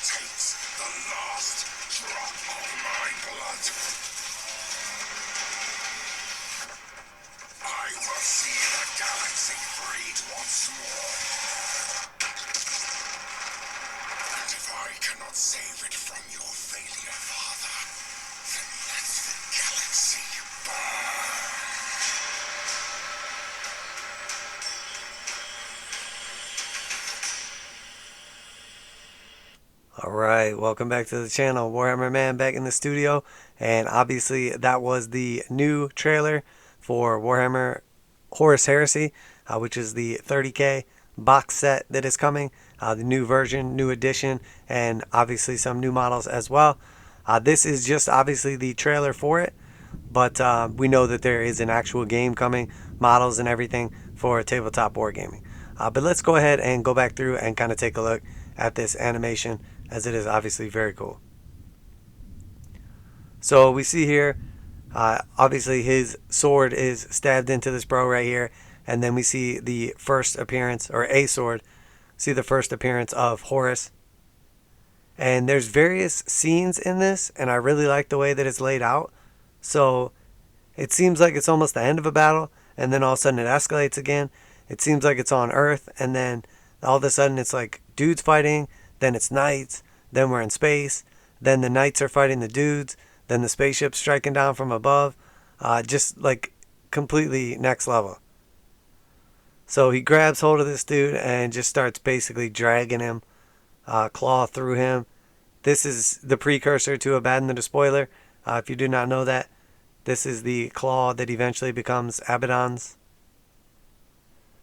takes the last drop of my blood, I will see the galaxy freed once more. And if I cannot save it from your failure, Father, then let the galaxy burn. Alright, welcome back to the channel. Warhammer Man back in the studio, and obviously that was the new trailer for Warhammer Horus Heresy, which is the 30k box set that is coming, the new version, new edition, and obviously some new models as well. This is just obviously the trailer for it, but we know that there is an actual game coming, models and everything for tabletop wargaming. But let's go ahead and go back through and kind of take a look at this animation, as it is obviously very cool. So we see here, obviously his sword is stabbed into this bro right here, and then we see the first appearance, or a sword, see the first appearance of Horus. And there's various scenes in this, and I really like the way that it's laid out. So it seems like it's almost the end of a battle, and then all of a sudden it escalates again. It seems like it's on Earth, and then all of a sudden it's like dudes fighting, then it's knights, then we're in space, then the knights are fighting the dudes, then the spaceship's striking down from above. Just like completely next level. So he grabs hold of this dude and just starts basically dragging him, claw through him. This is the precursor to Abaddon the Despoiler. If you do not know that, this is the claw that eventually becomes Abaddon's.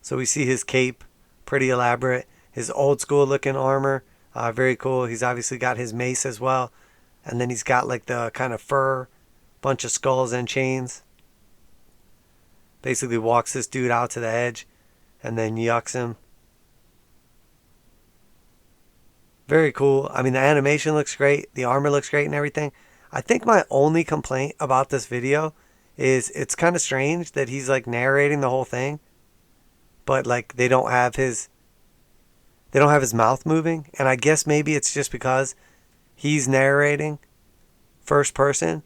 So we see his cape, pretty elaborate. His old school looking armor, very cool. He's obviously got his mace as well. And then he's got like the kind of fur, bunch of skulls and chains. Basically walks this dude out to the edge and then yucks him. Very cool. I mean, the animation looks great. The armor looks great and everything. I think my only complaint about this video is it's kind of strange that he's like narrating the whole thing, but like they don't have his mouth moving. And I guess maybe it's just because he's narrating first person,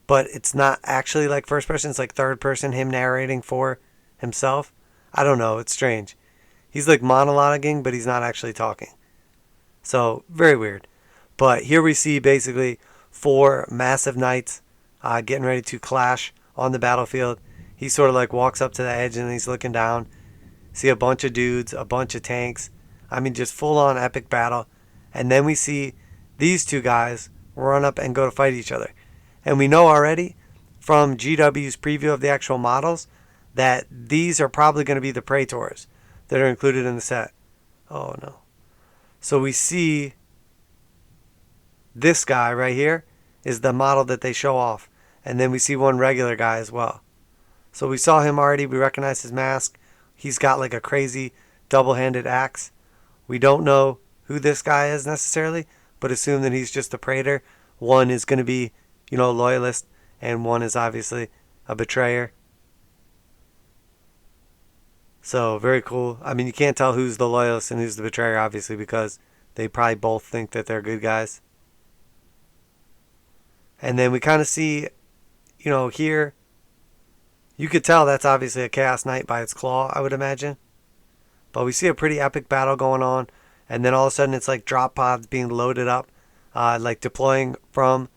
but it's not actually like first person. It's like third person, him narrating for himself. I don't know. It's strange. He's like monologuing, but he's not actually talking. So very weird. But here we see basically 4 massive knights getting ready to clash on the battlefield. He sort of like walks up to the edge and he's looking down. See a bunch of dudes, a bunch of tanks. I mean, just full on epic battle. And then we see these 2 guys run up and go to fight each other. And we know already from GW's preview of the actual models that these are probably going to be the Praetors that are included in the set. Oh no. So we see this guy right here is the model that they show off. And then we see one regular guy as well. So we saw him already. We recognize his mask. He's got like a crazy double-handed axe. We don't know who this guy is necessarily, but assume that he's just a Praetor. One is going to be, you know, a loyalist, and one is obviously a betrayer. So, very cool. I mean, you can't tell who's the loyalist and who's the betrayer, obviously, because they probably both think that they're good guys. And then we kind of see, you know, here, you could tell that's obviously a Chaos Knight by its claw, I would imagine. But we see a pretty epic battle going on. And then all of a sudden it's like drop pods being loaded up, like deploying from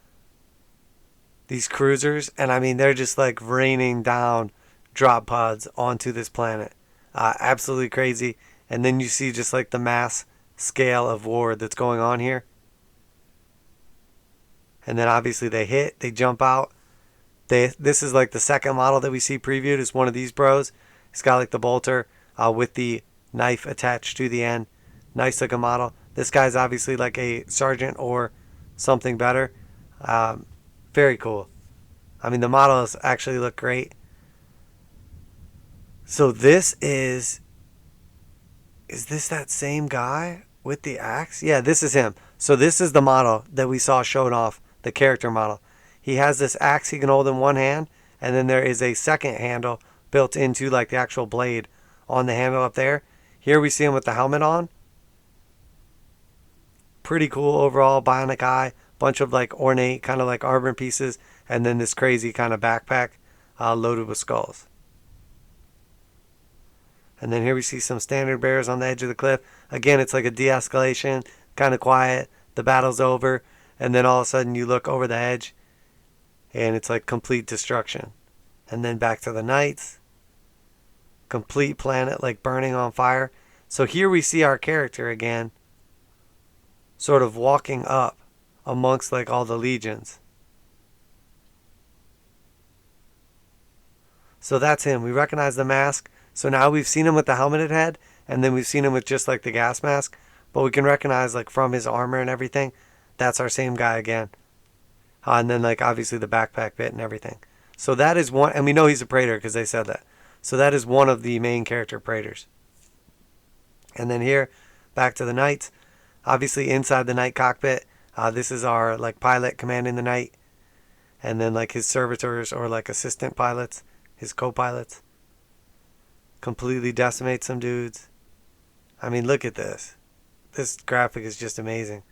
these cruisers. And I mean, they're just like raining down drop pods onto this planet. Absolutely crazy. And then you see just like the mass scale of war that's going on here. And then obviously they hit, they jump out. This is like the second model that we see previewed is one of these bros. He's got like the bolter with the knife attached to the end. Nice looking model. This guy's obviously like a sergeant or something better. Very cool. I mean, the models actually look great. So this is this that same guy with the axe? Yeah, this is him. So this is the model that we saw showed off, the character model. He has this axe he can hold in one hand, and then there is a second handle built into like the actual blade on the handle up there. Here we see him with the helmet on. Pretty cool overall. Bionic eye. Bunch of like ornate kind of like armor pieces. And then this crazy kind of backpack loaded with skulls. And then here we see some standard bearers on the edge of the cliff. Again, it's like a de-escalation. Kind of quiet. The battle's over. And then all of a sudden you look over the edge. And it's like complete destruction. And then back to the knights. Complete planet like burning on fire. So here we see our character again. Sort of walking up amongst like all the legions. So that's him. We recognize the mask. So now we've seen him with the helmeted head. And then we've seen him with just like the gas mask. But we can recognize like from his armor and everything. That's our same guy again. And then like obviously the backpack bit and everything. So that is one. And we know he's a Praetor because they said that. So that is one of the main character Praetors. And then here, back to the knights. Obviously inside the knight cockpit. This is our like pilot commanding the knight. And then like his servitors or like assistant pilots. His co-pilots. Completely decimate some dudes. I mean, look at this. This graphic is just amazing.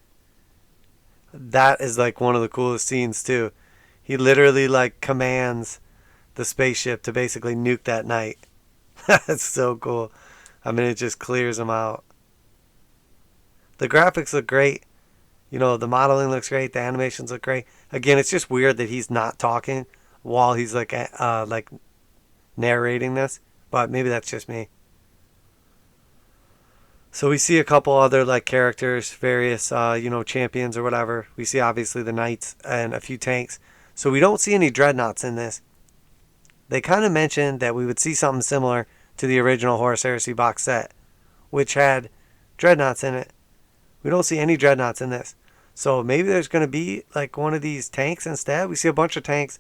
That is like one of the coolest scenes too. He literally like commands the spaceship to basically nuke that knight. That's so cool. I mean, it just clears him out. The graphics look great. You know, the modeling looks great. The animations look great. Again, it's just weird that he's not talking while he's like narrating this. But maybe that's just me. So we see a couple other like characters, various champions or whatever. We see obviously the knights and a few tanks. So we don't see any dreadnoughts in this. They kind of mentioned that we would see something similar to the original Horus Heresy box set, which had dreadnoughts in it. We don't see any dreadnoughts in this. So maybe there's going to be like one of these tanks instead. We see a bunch of tanks.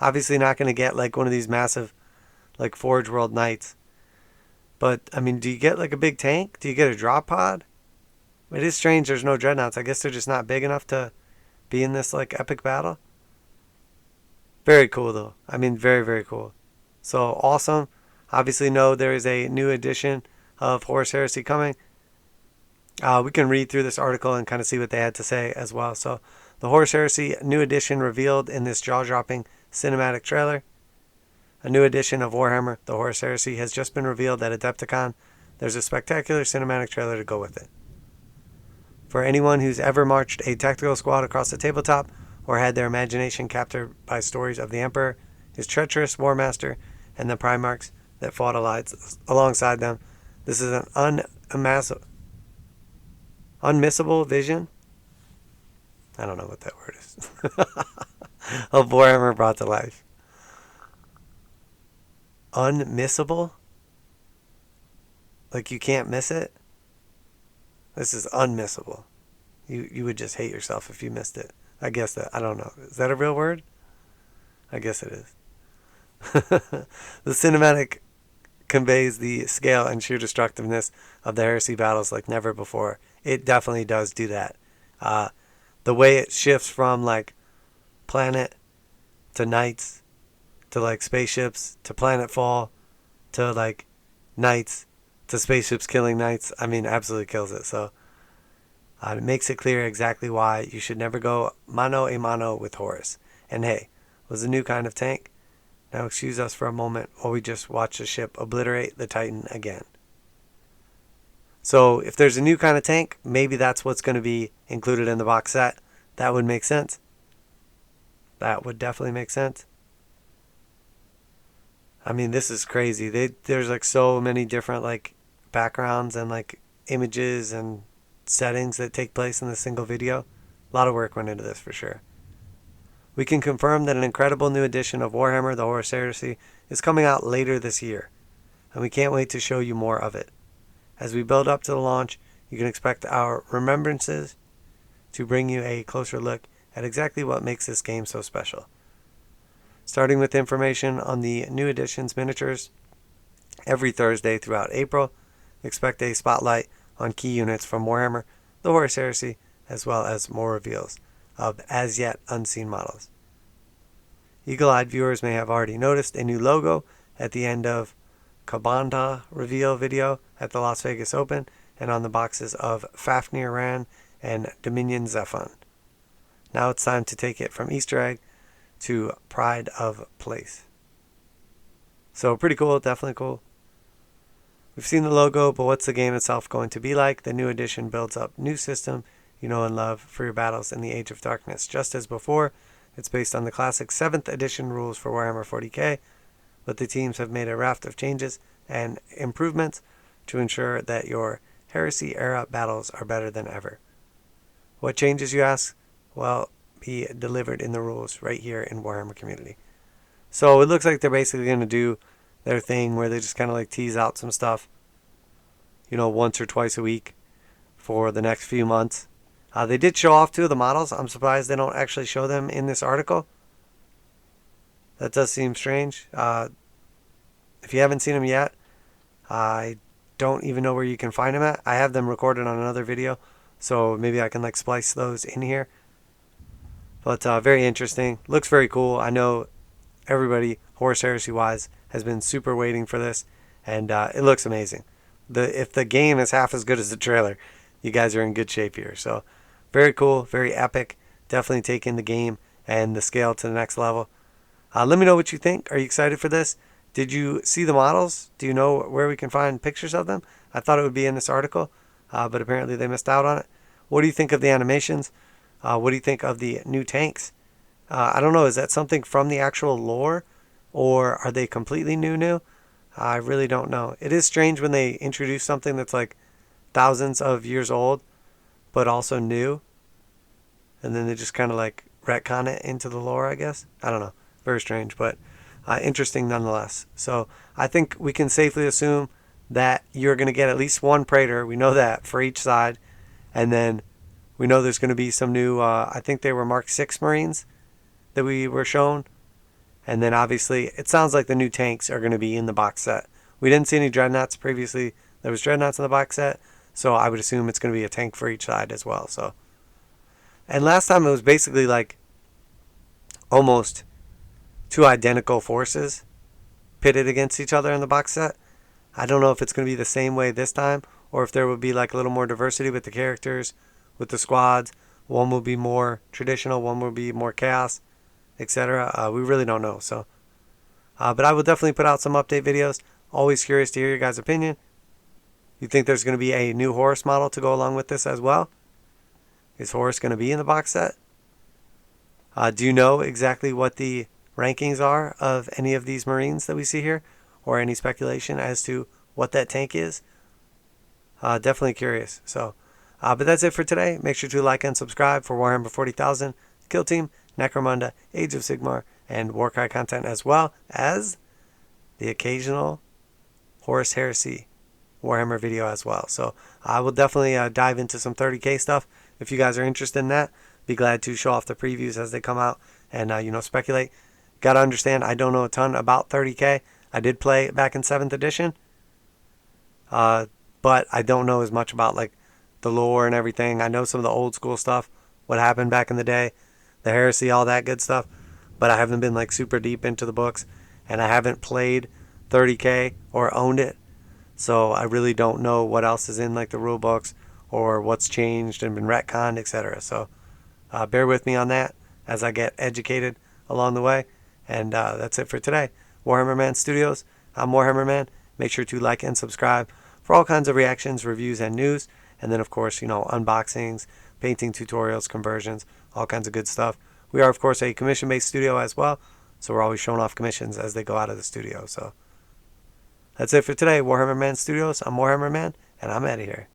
Obviously not going to get like one of these massive like Forge World Knights. But, I mean, do you get like a big tank? Do you get a drop pod? It is strange there's no dreadnoughts. I guess they're just not big enough to be in this like epic battle. Very cool though. I mean, very, very cool. So awesome. Obviously know there is a new edition of Horus Heresy coming. We can read through this article and kind of see what they had to say as well. So the Horus Heresy new edition revealed in this jaw-dropping cinematic trailer. A new edition of Warhammer, the Horus Heresy, has just been revealed at Adepticon. There's a spectacular cinematic trailer to go with it. For anyone who's ever marched a tactical squad across the tabletop or had their imagination captured by stories of the Emperor, his treacherous war master, and the Primarchs that fought alongside them, this is an unmissable vision. I don't know what that word is. Of Warhammer brought to life. Unmissable? Like you can't miss it? This is unmissable. You would just hate yourself if you missed it. I guess that. I don't know. Is that a real word? I guess it is. The cinematic conveys the scale and sheer destructiveness of the heresy battles like never before. It definitely does do that. The way it shifts from like planet to knights to like spaceships to planetfall to like knights to spaceships killing knights. I mean, absolutely kills it. So it makes it clear exactly why you should never go mano a mano with Horus. And hey, was a new kind of tank. Now excuse us for a moment while we just watch the ship obliterate the Titan again. So if there's a new kind of tank, maybe that's what's going to be included in the box set. That would make sense. That would definitely make sense. I mean, this is crazy. There's like so many different like backgrounds and like images and settings that take place in this single video. A lot of work went into this for sure. We can confirm that an incredible new edition of Warhammer, the Horus Heresy, is coming out later this year, and we can't wait to show you more of it. As we build up to the launch, you can expect our remembrances to bring you a closer look at exactly what makes this game so special. Starting with information on the new edition's miniatures, every Thursday throughout April, expect a spotlight on key units from Warhammer, the Horus Heresy, as well as more reveals of as yet unseen models. Eagle-eyed viewers may have already noticed a new logo at the end of Kabanda reveal video at the Las Vegas Open and on the boxes of Fafnir Ran and Dominion Zephon. Now it's time to take it from Easter egg to pride of place. So pretty cool, definitely cool. We've seen the logo, but what's the game itself going to be like? The new edition builds up new system you know and love for your battles in the Age of Darkness. Just as before, it's based on the classic 7th edition rules for Warhammer 40k, but the teams have made a raft of changes and improvements to ensure that your Heresy era battles are better than ever. What changes, you ask? Well, be delivered in the rules right here in Warhammer Community. So it looks like they're basically going to do their thing where they just kind of like tease out some stuff, you know, once or twice a week for the next few months. They did show off 2 of the models. I'm surprised they don't actually show them in this article. That does seem strange. If you haven't seen them yet, I don't even know where you can find them at. I have them recorded on another video, so maybe I can like splice those in here. But very interesting. Looks very cool. I know everybody, Horus Heresy wise, has been super waiting for this, and it looks amazing. If the game is half as good as the trailer, you guys are in good shape here. So very cool, very epic. Definitely taking the game and the scale to the next level. Let me know what you think. Are you excited for this? Did you see the models? Do you know where we can find pictures of them? I thought it would be in this article, but apparently they missed out on it. What do you think of the animations? What do you think of the new tanks? I don't know. Is that something from the actual lore, or are they completely new? I really don't know. It is strange when they introduce something that's like thousands of years old, but also new, and then they just kind of like retcon it into the lore, I guess. I don't know. Very strange, but interesting nonetheless. So I think we can safely assume that you're going to get at least 1 Praetor. We know that for each side. And then we know there's going to be some new, I think they were Mark 6 Marines that we were shown. And then obviously it sounds like the new tanks are going to be in the box set. We didn't see any dreadnoughts previously. There was dreadnoughts in the box set. So I would assume it's going to be a tank for each side as well. So, and last time it was basically like almost 2 identical forces pitted against each other in the box set. I don't know if it's going to be the same way this time, or if there would be like a little more diversity with the characters, with the squads. One will be more traditional, one will be more chaos, etc. We really don't know. So, but I will definitely put out some update videos. Always curious to hear your guys' opinion. You think there's going to be a new Horus model to go along with this as well? Is Horus going to be in the box set? Do you know exactly what the rankings are of any of these Marines that we see here, or any speculation as to what that tank is? Definitely curious. So, but that's it for today. Make sure to like and subscribe for Warhammer 40,000, Kill Team, Necromunda, Age of Sigmar, and Warcry content, as well as the occasional Horus Heresy Warhammer video as well. So I will definitely dive into some 30k stuff. If you guys are interested in that, be glad to show off the previews as they come out and speculate. Got to understand, I don't know a ton about 30k. I did play back in 7th edition, but I don't know as much about like the lore and everything. I know some of the old school stuff, what happened back in the day, the heresy, all that good stuff, but I haven't been like super deep into the books, and I haven't played 30k or owned it, so I really don't know what else is in like the rule books or what's changed and been retconned, etc. So bear with me on that as I get educated along the way. And that's it for today. Warhammer Man Studios. I'm Warhammer Man. Make sure to like and subscribe for all kinds of reactions, reviews, and news. And then, of course, unboxings, painting tutorials, conversions, all kinds of good stuff. We are, of course, a commission-based studio as well. So we're always showing off commissions as they go out of the studio. So that's it for today. Warhammer Man Studios. I'm Warhammer Man, and I'm out of here.